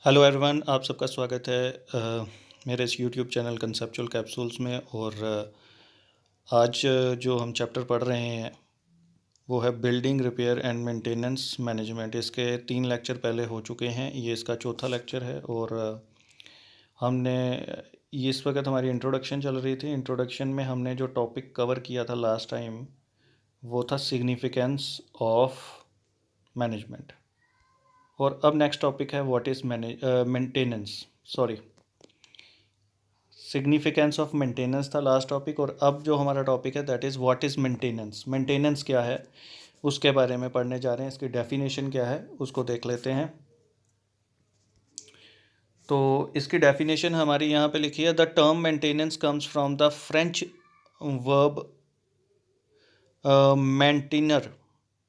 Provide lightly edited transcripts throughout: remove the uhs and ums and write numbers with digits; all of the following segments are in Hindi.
हेलो एवरीवन, आप सबका स्वागत है मेरे इस यूट्यूब चैनल कंसेप्चुअल कैप्सूल्स में। और आज जो हम चैप्टर पढ़ रहे हैं वो है building repair and maintenance management. इसके 3 लेक्चर पहले हो चुके हैं, ये इसका चौथा लेक्चर है। और हमने ये इस वक्त हमारी इंट्रोडक्शन चल रही थी। इंट्रोडक्शन में हमने जो टॉपिक कवर किया था लास्ट टाइम वो था सिग्निफिकेंस ऑफ मैनेजमेंट। और अब नेक्स्ट टॉपिक है what is maintenance, sorry, significance of maintenance था लास्ट टॉपिक। और अब जो हमारा टॉपिक है that is what is maintenance. Maintenance क्या है उसके बारे में पढ़ने जा रहे हैं। इसकी डेफिनेशन क्या है उसको देख लेते हैं। तो इसकी डेफिनेशन हमारी यहाँ पे लिखी है, the term maintenance comes from the French verb maintenir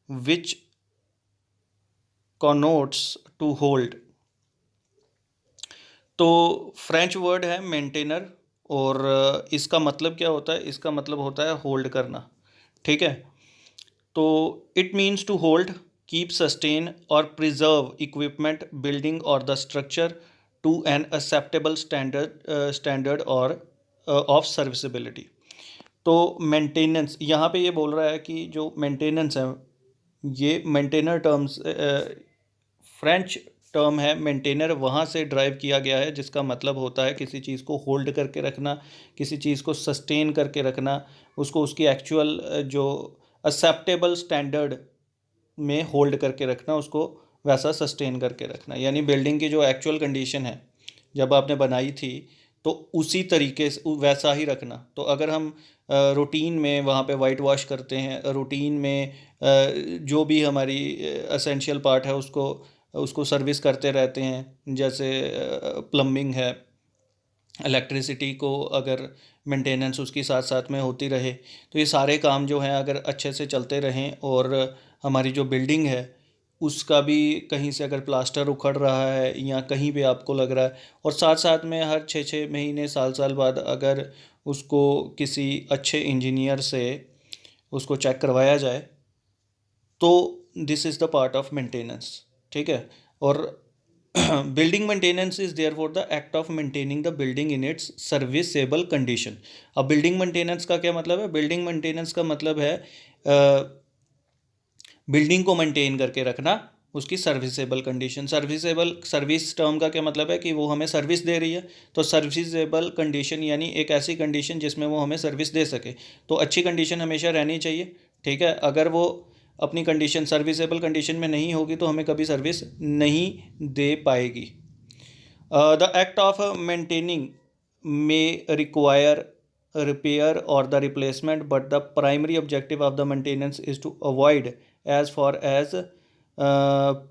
which connotes to hold. तो फ्रेंच वर्ड है मेंटेनर और इसका मतलब क्या होता है? इसका मतलब होता है होल्ड करना। ठीक है, तो it means to hold, keep, sustain और प्रिजर्व इक्विपमेंट, बिल्डिंग और the structure to an acceptable standard और ऑफ सर्विसिबिलिटी। तो मेंटेनेंस यहाँ पे ये बोल रहा है कि जो मेंटेनेंस है ये मेंटेनर टर्म्स फ्रेंच टर्म है मेंटेनर, वहाँ से ड्राइव किया गया है, जिसका मतलब होता है किसी चीज़ को होल्ड करके रखना, किसी चीज़ को सस्टेन करके रखना, उसको उसकी एक्चुअल जो एक्सेप्टेबल स्टैंडर्ड में होल्ड करके रखना, उसको वैसा सस्टेन करके रखना। यानी बिल्डिंग की जो एक्चुअल कंडीशन है जब आपने बनाई थी तो उसी तरीके से वैसा ही रखना। तो अगर हम रूटीन में वहाँ पे वाइट वॉश करते हैं, रूटीन में जो भी हमारी एसेंशियल पार्ट है उसको उसको सर्विस करते रहते हैं, जैसे प्लम्बिंग है, इलेक्ट्रिसिटी को अगर मेंटेनेंस उसकी साथ साथ में होती रहे तो ये सारे काम जो हैं अगर अच्छे से चलते रहें और हमारी जो बिल्डिंग है उसका भी कहीं से अगर प्लास्टर उखड़ रहा है या कहीं पे आपको लग रहा है, और साथ साथ में हर 6-6 महीने साल साल बाद अगर उसको किसी अच्छे इंजीनियर से उसको चेक करवाया जाए तो this is the part of maintenance. ठीक है, और building maintenance is there for the act of maintaining the building in its serviceable condition. अब बिल्डिंग मेंटेनेंस का क्या मतलब है? बिल्डिंग मेंटेनेंस का मतलब है बिल्डिंग को मेंटेन करके रखना उसकी serviceable condition. Serviceable service term का क्या मतलब है कि वो हमें सर्विस दे रही है, तो सर्विसेबल कंडीशन यानी एक ऐसी कंडीशन जिसमें वो हमें सर्विस दे सके। तो अच्छी कंडीशन हमेशा रहनी चाहिए। ठीक है, अगर वो अपनी कंडीशन सर्विसेबल कंडीशन में नहीं होगी तो हमें कभी सर्विस नहीं दे पाएगी। The act of maintaining may require repair or the replacement, but the primary objective of the maintenance is to avoid as far as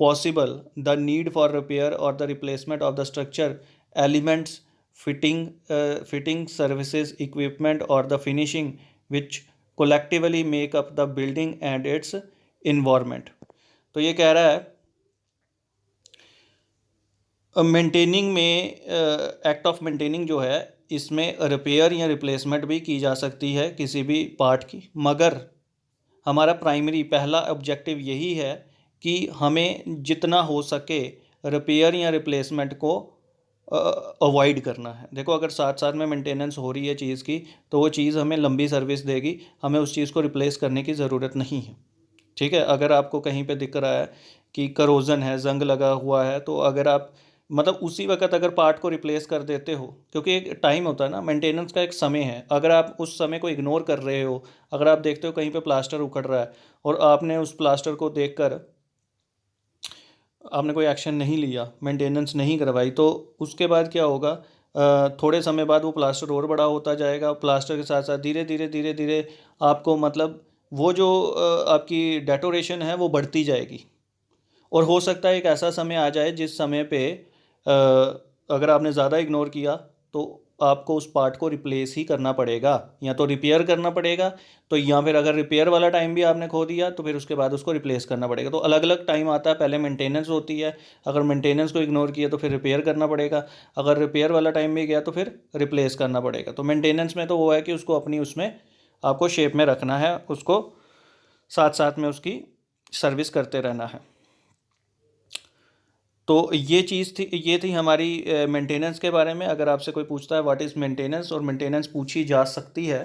possible the need for repair or the replacement of the structure elements, fitting services, equipment or the finishing which collectively make up the building and its environment। तो ये कह रहा है मेंटेनिंग में एक्ट ऑफ मेंटेनिंग जो है इसमें रिपेयर या रिप्लेसमेंट भी की जा सकती है किसी भी पार्ट की, मगर हमारा प्राइमरी पहला ऑब्जेक्टिव यही है कि हमें जितना हो सके रिपेयर या रिप्लेसमेंट को अवॉइड करना है। देखो, अगर साथ साथ में मेंटेनेंस हो रही है चीज़ की तो वो चीज़ हमें लंबी सर्विस देगी, हमें उस चीज़ को रिप्लेस करने की ज़रूरत नहीं है। ठीक है, अगर आपको कहीं पे दिख रहा है कि करोजन है, जंग लगा हुआ है, तो अगर आप मतलब उसी वक्त अगर पार्ट को रिप्लेस कर देते हो, क्योंकि एक टाइम होता है ना, मेंटेनेंस का एक समय है, अगर आप उस समय को इग्नोर कर रहे हो, अगर आप देखते हो कहीं पे प्लास्टर उखड़ रहा है और आपने उस प्लास्टर को देखकर आपने कोई एक्शन नहीं लिया, मेंटेनेंस नहीं करवाई, तो उसके बाद क्या होगा? थोड़े समय बाद वो प्लास्टर और बड़ा होता जाएगा। प्लास्टर के साथ साथ धीरे धीरे धीरे धीरे आपको मतलब वो जो आपकी डेकोरेशन है वो बढ़ती जाएगी। और हो सकता है एक ऐसा समय आ जाए जिस समय पे अगर आपने ज़्यादा इग्नोर किया तो आपको उस पार्ट को रिप्लेस ही करना पड़ेगा या तो रिपेयर करना पड़ेगा। तो या फिर अगर रिपेयर वाला टाइम भी आपने खो दिया तो फिर उसके बाद उसको रिप्लेस करना पड़ेगा। तो अलग अलग टाइम आता है, पहले मेंटेनेंस होती है, अगर मेंटेनेंस को इग्नोर किया तो फिर रिपेयर करना पड़ेगा, अगर रिपेयर वाला टाइम भी गया तो फिर रिप्लेस करना पड़ेगा। तो मेंटेनेंस में तो वो है कि उसको अपनी उसमें आपको शेप में रखना है, उसको साथ साथ में उसकी सर्विस करते रहना है। तो ये थी हमारी मेंटेनेंस के बारे में। अगर आपसे कोई पूछता है व्हाट इज़ मेंटेनेंस, और मेंटेनेंस पूछी जा सकती है।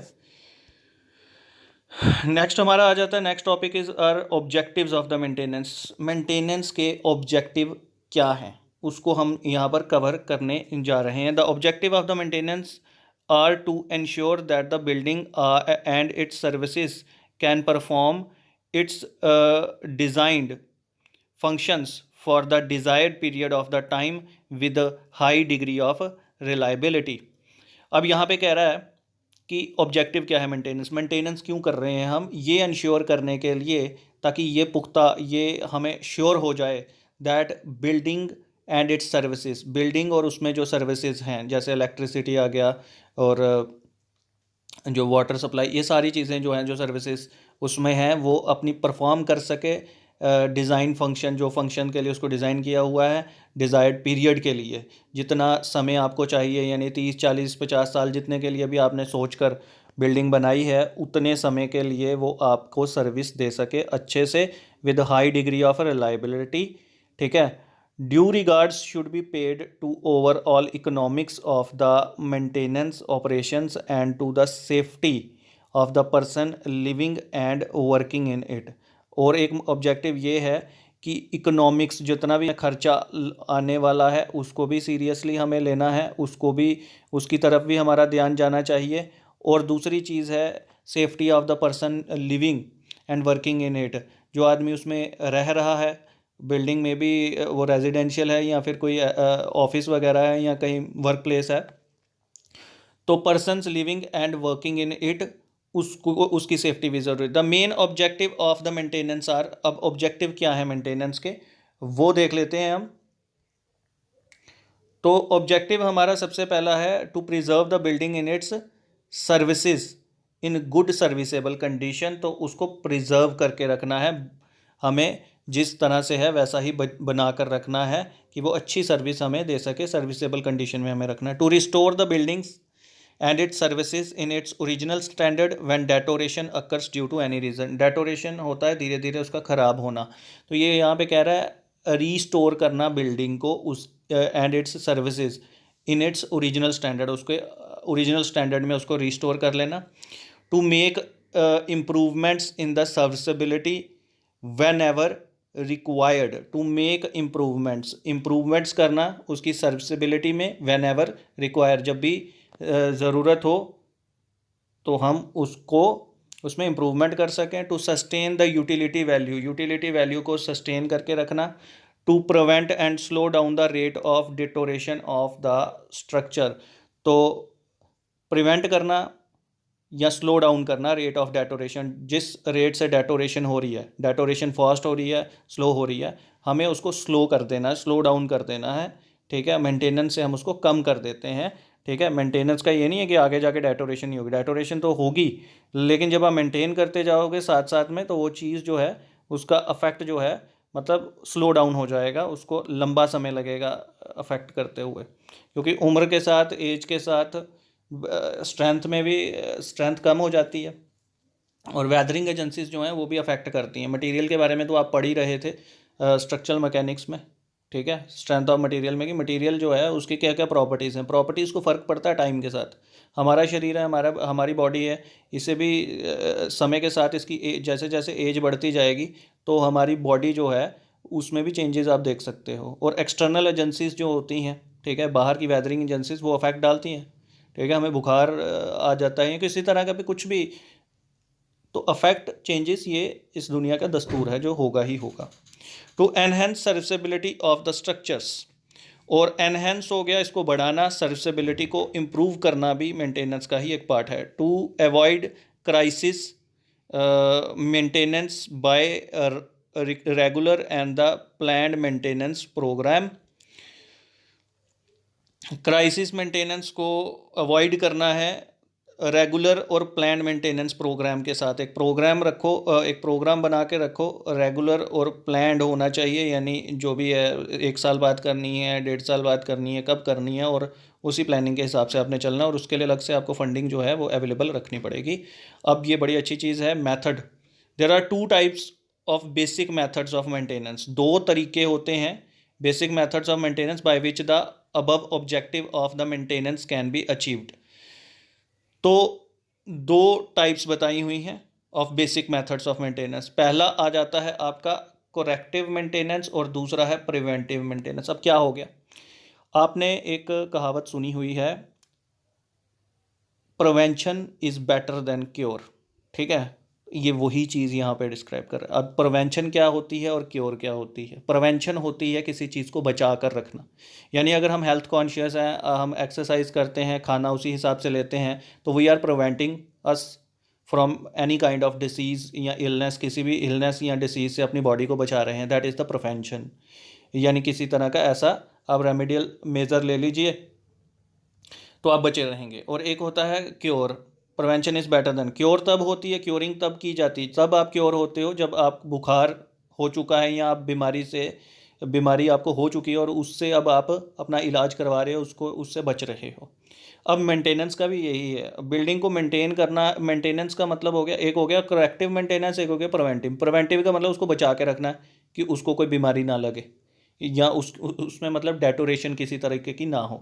नेक्स्ट हमारा आ जाता है, next topic is are objectives of the maintenance. Maintenance के ऑब्जेक्टिव क्या हैं उसको हम यहाँ पर कवर करने जा रहे हैं। The objective of the maintenance are to ensure that the building and its services can perform its designed functions for the desired period of the time with a high degree of reliability। अब यहाँ पे कह रहा है कि ऑब्जेक्टिव क्या है मेंटेनेंस क्यों कर रहे हैं हम, ये इंश्योर करने के लिए ताकि ये पुख्ता ये हमें श्योर हो जाए that building and its services, building और उसमें जो सर्विसेज हैं जैसे इलेक्ट्रिसिटी आ गया और जो वाटर सप्लाई, ये सारी चीज़ें जो हैं जो सर्विसेज उसमें हैं वो अपनी परफॉर्म कर सके डिज़ाइन फंक्शन, जो फंक्शन के लिए उसको डिज़ाइन किया हुआ है डिज़ायर्ड पीरियड के लिए, जितना समय आपको चाहिए यानी 30 40 50 साल जितने के लिए भी आपने सोच कर बिल्डिंग बनाई है उतने समय के लिए वो आपको सर्विस दे सके अच्छे से with high degree of reliability. ठीक है। Due regards should be paid to overall economics of the maintenance operations and to the safety of the person living and working in it. और एक ऑब्जेक्टिव ये है कि इकोनॉमिक्स जितना भी खर्चा आने वाला है उसको भी सीरियसली हमें लेना है, उसको भी उसकी तरफ भी हमारा ध्यान जाना चाहिए। और दूसरी चीज़ है safety of the person living and working in it, जो आदमी उसमें रह रहा है बिल्डिंग में भी, वो रेजिडेंशियल है या फिर कोई ऑफिस वगैरह है या कहीं वर्क प्लेस है, तो persons living and working in it उसको उसकी सेफ्टी भी जरूरी। The main objective of the maintenance are, अब ऑब्जेक्टिव क्या है मेंटेनेंस के वो देख लेते हैं हम। तो ऑब्जेक्टिव हमारा सबसे पहला है to preserve the building in its services in good serviceable condition, तो उसको प्रिजर्व करके रखना है हमें, जिस तरह से है वैसा ही बना कर रखना है कि वो अच्छी सर्विस हमें दे सके, सर्विसेबल कंडीशन में हमें रखना है। To restore the buildings and its services in its original standard when deterioration occurs due to any reason। deterioration होता है धीरे धीरे उसका ख़राब होना, तो ये यहाँ पे कह रहा है रीस्टोर करना बिल्डिंग को उस and its services in its original standard, उसके ओरिजिनल स्टैंडर्ड में उसको रीस्टोर कर लेना। To make improvements in the serviceability whenever required, to make improvements करना उसकी सर्विसबिलिटी में व्हेन एवर रिक्वायर, जब भी ज़रूरत हो तो हम उसको उसमें इम्प्रूवमेंट कर सकें। To sustain the utility value को सस्टेन करके रखना। To prevent and slow down the rate of deterioration of the structure, तो प्रिवेंट करना या स्लो डाउन करना रेट ऑफ डेटोरेशन, जिस रेट से डेटोरेशन हो रही है, डेटोरेशन फास्ट हो रही है स्लो हो रही है, हमें उसको स्लो कर देना है, स्लो डाउन कर देना है। ठीक है। मेंटेनेंस से हम उसको कम कर देते हैं। ठीक है। मेंटेनेंस का ये नहीं है कि आगे जाके डेटोरेशन नहीं होगी, डेटोरेशन तो होगी, लेकिन जब आप मेंटेन करते जाओगे साथ साथ में तो वो चीज़ जो है उसका अफेक्ट जो है मतलब स्लो डाउन हो जाएगा, उसको लंबा समय लगेगा अफेक्ट करते हुए, क्योंकि उम्र के साथ एज के साथ स्ट्रेंथ में भी स्ट्रेंथ कम हो जाती है और वेदरिंग एजेंसीज जो हैं वो भी अफेक्ट करती हैं। मटेरियल के बारे में तो आप पढ़ ही रहे थे स्ट्रक्चरल मैकेनिक्स में। ठीक है। स्ट्रेंथ ऑफ मटेरियल में कि मटेरियल जो है उसकी क्या क्या प्रॉपर्टीज़ हैं, प्रॉपर्टीज़ को फ़र्क पड़ता है टाइम के साथ। हमारा शरीर है, हमारी बॉडी है, इसे भी समय के साथ इसकी जैसे जैसे एज बढ़ती जाएगी तो हमारी बॉडी जो है उसमें भी चेंजेस आप देख सकते हो। और एक्सटर्नल एजेंसीज जो होती हैं, ठीक है, बाहर की वेदरिंग एजेंसीज वो अफेक्ट डालती हैं। ठीक है। हमें बुखार आ जाता है या किसी तरह का भी कुछ भी, तो अफेक्ट चेंजेस ये इस दुनिया का दस्तूर है जो होगा ही होगा। To enhance serviceability of the structures, और एनहेंस हो गया इसको बढ़ाना, सर्विसेबिलिटी को इम्प्रूव करना भी मेंटेनेंस का ही एक पार्ट है। To avoid crisis maintenance by regular and the planned maintenance program, crisis maintenance को अवॉइड करना है रेगुलर और प्लान मेंटेनेंस प्रोग्राम के साथ। एक प्रोग्राम रखो, एक प्रोग्राम बना के रखो, रेगुलर और प्लान्ड होना चाहिए, यानी जो भी है 1 साल बाद करनी है, 1.5 साल बाद करनी है, कब करनी है, और उसी प्लानिंग के हिसाब से आपने चलना, और उसके लिए अलग से आपको फंडिंग जो है वो अवेलेबल रखनी पड़ेगी। अब ये बड़ी अच्छी चीज़ है method. There are 2 types of basic methods of maintenance, 2 तरीके होते हैं basic methods of maintenance by which the above objective of the maintenance can be achieved. तो दो टाइप्स बताई हुई हैं of basic methods of maintenance. पहला आ जाता है आपका कोरेक्टिव मेंटेनेंस और दूसरा है प्रिवेंटिव मेंटेनेंस। अब क्या हो गया, आपने एक कहावत सुनी हुई है, prevention is better than cure. ठीक है, ये वही चीज़ यहाँ पे डिस्क्राइब कर रहा है। अब प्रिवेंशन क्या होती है और क्योर क्या होती है। प्रिवेंशन होती है किसी चीज़ को बचा कर रखना, यानी अगर हम हेल्थ कॉन्शियस हैं, हम एक्सरसाइज करते हैं, खाना उसी हिसाब से लेते हैं, तो we are preventing us from any kind of disease या इलनेस, किसी भी इलनेस या डिसीज़ से अपनी बॉडी को बचा रहे हैं, दैट इज़ द प्रिवेंशन। यानी किसी तरह का ऐसा आप रेमेडियल मेजर ले लीजिए तो आप बचे रहेंगे। और एक होता है cure, prevention is better than cure. तब होती है, क्योरिंग तब की जाती है, तब आप क्योर होते हो जब आप बुखार हो चुका है या आप बीमारी आपको हो चुकी है और उससे अब आप अपना इलाज करवा रहे हो, उससे बच रहे हो। अब मेंटेनेंस का भी यही है, बिल्डिंग को मेंटेन करना। मेंटेनेंस का मतलब हो गया, एक हो गया करेक्टिव मेंटेनेंस, एक हो गया प्रिवेंटिव। प्रिवेंटिव का मतलब उसको बचा के रखना है कि उसको कोई बीमारी ना लगे या उसमें मतलब डेटोरेशन किसी तरीके की ना हो।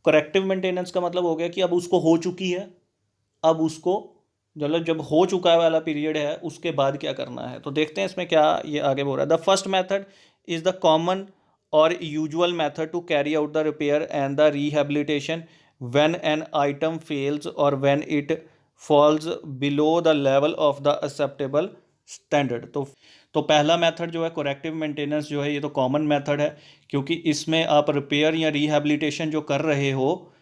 करेक्टिव मेंटेनेंस का मतलब हो गया कि अब उसको हो चुकी है, अब उसको मतलब जब हो चुका वाला पीरियड है उसके बाद क्या करना है। तो देखते हैं इसमें क्या ये आगे बोल रहा है। The first method is the common और usual method to carry out the repair and the rehabilitation when an item fails और when it falls below the level of the acceptable standard. तो पहला मेथड जो है करेक्टिव मेंटेनेंस जो है, ये तो कॉमन मेथड है, क्योंकि इसमें आप रिपेयर या रिहेबिलिटेशन जो कर रहे हो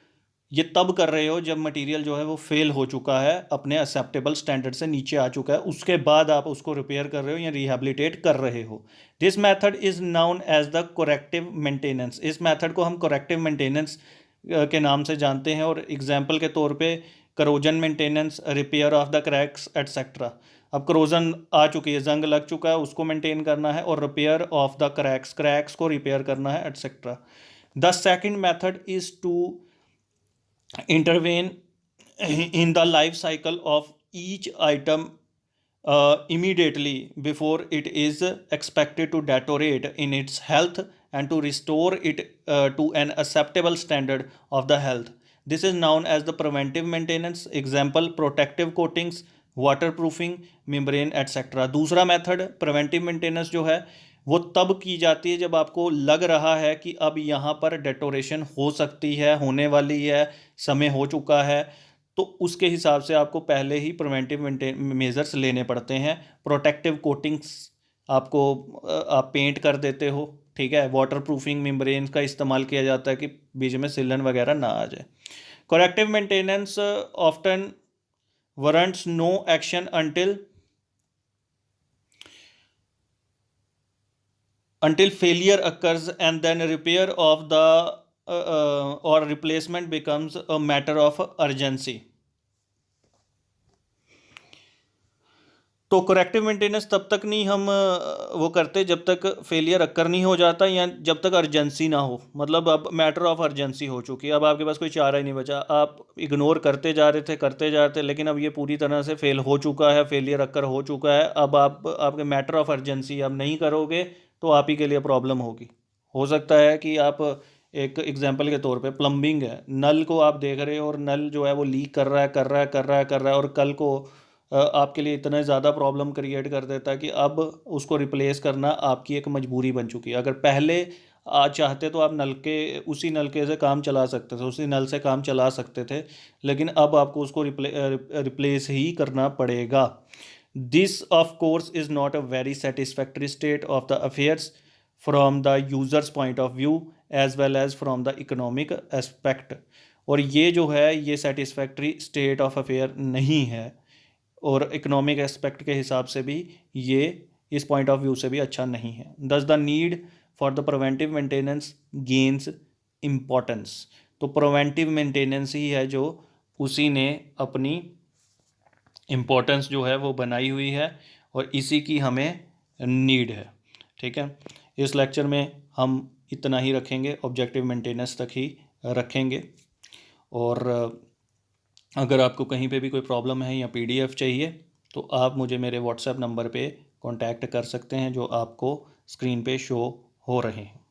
ये तब कर रहे हो जब मटेरियल जो है वो फेल हो चुका है, अपने एक्सेप्टेबल स्टैंडर्ड से नीचे आ चुका है, उसके बाद आप उसको रिपेयर कर रहे हो या रिहेबिलिटेट कर रहे हो। This method is known as the corrective maintenance. इस मेथड को हम करेक्टिव मेंटेनेंस के नाम से जानते हैं। और एग्जाम्पल के तौर पे corrosion maintenance, repair of the cracks etcetera. अब करोजन आ चुकी है, जंग लग चुका है, उसको मेंटेन करना है, और रिपेयर ऑफ द क्रैक्स को रिपेयर करना है etcetera. The second method is to intervene in the life cycle of each item immediately before it is expected to deteriorate in its health and to restore it to an acceptable standard of the health. This is known as the preventive maintenance. Example, protective coatings, waterproofing, membrane etc. दूसरा मेथड प्रिवेंटिव मेंटेनेंस जो है वो तब की जाती है जब आपको लग रहा है कि अब यहाँ पर डेटोरेशन हो सकती है, होने वाली है, समय हो चुका है, तो उसके हिसाब से आपको पहले ही प्रिवेंटिव मेजर्स लेने पड़ते हैं। प्रोटेक्टिव कोटिंग्स आप पेंट कर देते हो, ठीक है। वाटर प्रूफिंग मेम्ब्रेन का इस्तेमाल किया जाता है कि बीच में सिलन वगैरह ना आ जाए। Corrective maintenance often warrants no action until failure occurs, and then repair of the or replacement becomes a matter of urgency. तो करेक्टिव मेंटेनेंस तब तक नहीं हम वो करते जब तक फेलियर अक्कर नहीं हो जाता या जब तक अर्जेंसी ना हो। मतलब अब मैटर ऑफ अर्जेंसी हो चुकी है, अब आपके पास कोई चारा ही नहीं बचा, आप इग्नोर करते जा रहे थे, लेकिन अब ये पूरी तरह से फेल हो चुका है, फेलियर अक्कर हो चुका है। अब आपके मैटर ऑफ अर्जेंसी अब नहीं करोगे तो आप ही के लिए प्रॉब्लम होगी। हो सकता है कि आप एक एग्जांपल के तौर पे प्लम्बिंग है, नल को आप देख रहे हो और नल जो है वो लीक कर रहा है और कल को आपके लिए इतना ज़्यादा प्रॉब्लम क्रिएट कर देता है कि अब उसको रिप्लेस करना आपकी एक मजबूरी बन चुकी है। अगर पहले आज चाहते तो आप उसी नलके से काम चला सकते थे, उसी नल से काम चला सकते थे, लेकिन अब आपको उसको रिप्लेस ही करना पड़ेगा। This of course is not a very satisfactory state of the affairs from the users point of view as well as from the economic aspect. और ये जो है ये सेटिस्फैक्ट्री स्टेट ऑफ अफेयर नहीं है, और इकोनॉमिक एस्पेक्ट के हिसाब से भी ये इस पॉइंट ऑफ व्यू से भी अच्छा नहीं है। दस the need for the preventive maintenance gains importance. तो प्रिवेंटिव मेंटेनेंस ही है जो उसी ने अपनी इम्पोर्टेंस जो है वो बनाई हुई है और इसी की हमें नीड है। ठीक है, इस लेक्चर में हम इतना ही रखेंगे, ऑब्जेक्टिव मेंटेनेंस तक ही रखेंगे। और अगर आपको कहीं पे भी कोई प्रॉब्लम है या PDF चाहिए तो आप मुझे मेरे WhatsApp नंबर पे कांटेक्ट कर सकते हैं जो आपको स्क्रीन पे शो हो रहे हैं।